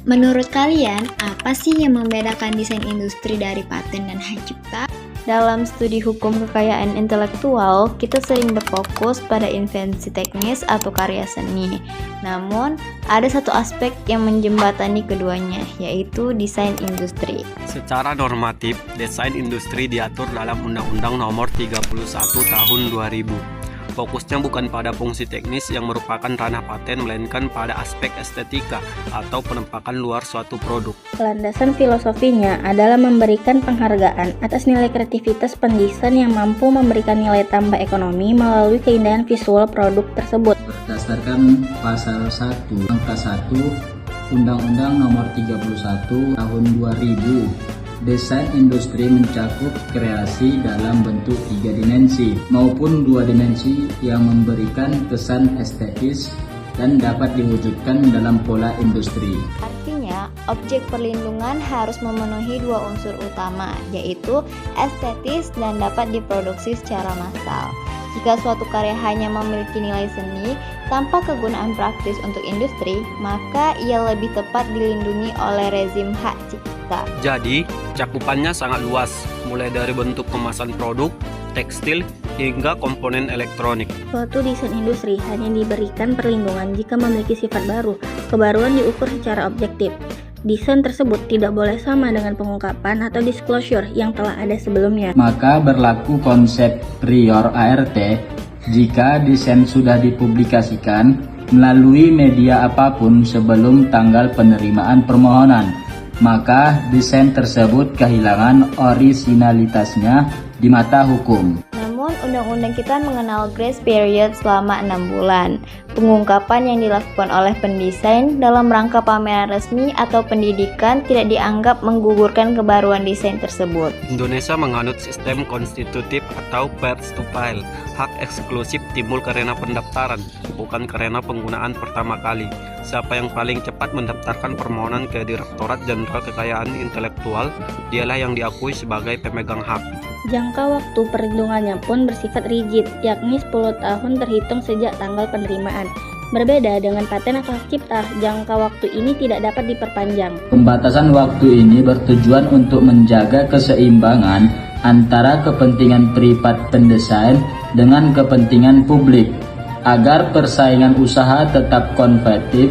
Menurut kalian, apa sih yang membedakan desain industri dari paten dan hak cipta? Dalam studi hukum kekayaan intelektual, kita sering berfokus pada invensi teknis atau karya seni. Namun, ada satu aspek yang menjembatani keduanya, yaitu desain industri. Secara normatif, desain industri diatur dalam Undang-Undang Nomor 31 Tahun 2000. Fokusnya bukan pada fungsi teknis yang merupakan ranah paten, melainkan pada aspek estetika atau penampakan luar suatu produk. Landasan filosofinya adalah memberikan penghargaan atas nilai kreativitas pendesain yang mampu memberikan nilai tambah ekonomi melalui keindahan visual produk tersebut. Berdasarkan pasal 1 angka 1 Undang-Undang Nomor 31 Tahun 2000, desain industri mencakup kreasi dalam bentuk 3 dimensi maupun 2 dimensi yang memberikan kesan estetis dan dapat diwujudkan dalam pola industri. Artinya, objek perlindungan harus memenuhi 2 unsur utama, yaitu estetis dan dapat diproduksi secara massal. Jika suatu karya hanya memiliki nilai seni tanpa kegunaan praktis untuk industri, maka ia lebih tepat dilindungi oleh rezim hak cipta. Jadi, cakupannya sangat luas, mulai dari bentuk kemasan produk, tekstil, hingga komponen elektronik. Suatu desain industri hanya diberikan perlindungan jika memiliki sifat baru. Kebaruan diukur secara objektif. Desain tersebut tidak boleh sama dengan pengungkapan atau disclosure yang telah ada sebelumnya. Maka berlaku konsep prior ART jika desain sudah dipublikasikan melalui media apapun sebelum tanggal penerimaan permohonan, maka desain tersebut kehilangan orisinalitasnya di mata hukum. Namun, undang-undang kita mengenal grace period selama 6 bulan. Pengungkapan yang dilakukan oleh pendesain dalam rangka pameran resmi atau pendidikan tidak dianggap menggugurkan kebaruan desain tersebut. Indonesia menganut sistem konstitutif atau first to file. Hak eksklusif timbul karena pendaftaran, bukan karena penggunaan pertama kali. Siapa yang paling cepat mendaftarkan permohonan ke Direktorat Jenderal Kekayaan Intelektual, dialah yang diakui sebagai pemegang hak. Jangka waktu perlindungannya pun bersifat rigid, yakni 10 tahun terhitung sejak tanggal penerimaan. Berbeda dengan paten atau hak cipta, jangka waktu ini tidak dapat diperpanjang. Pembatasan waktu ini bertujuan untuk menjaga keseimbangan antara kepentingan privat pendesain dengan kepentingan publik, agar persaingan usaha tetap kompetitif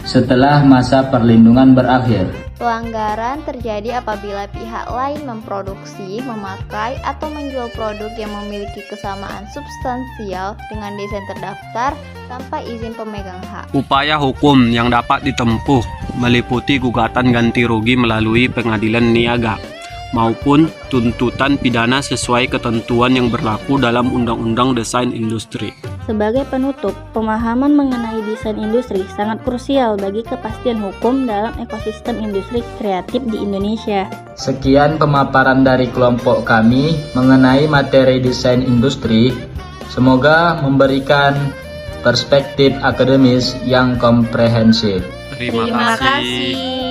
setelah masa perlindungan berakhir. Pelanggaran terjadi apabila pihak lain memproduksi, memakai, atau menjual produk yang memiliki kesamaan substansial dengan desain terdaftar tanpa izin pemegang hak. Upaya hukum yang dapat ditempuh meliputi gugatan ganti rugi melalui pengadilan niaga maupun tuntutan pidana sesuai ketentuan yang berlaku dalam Undang-Undang Desain Industri. Sebagai penutup, pemahaman mengenai desain industri sangat krusial bagi kepastian hukum dalam ekosistem industri kreatif di Indonesia. Sekian pemaparan dari kelompok kami mengenai materi desain industri. Semoga memberikan perspektif akademis yang komprehensif. Terima kasih.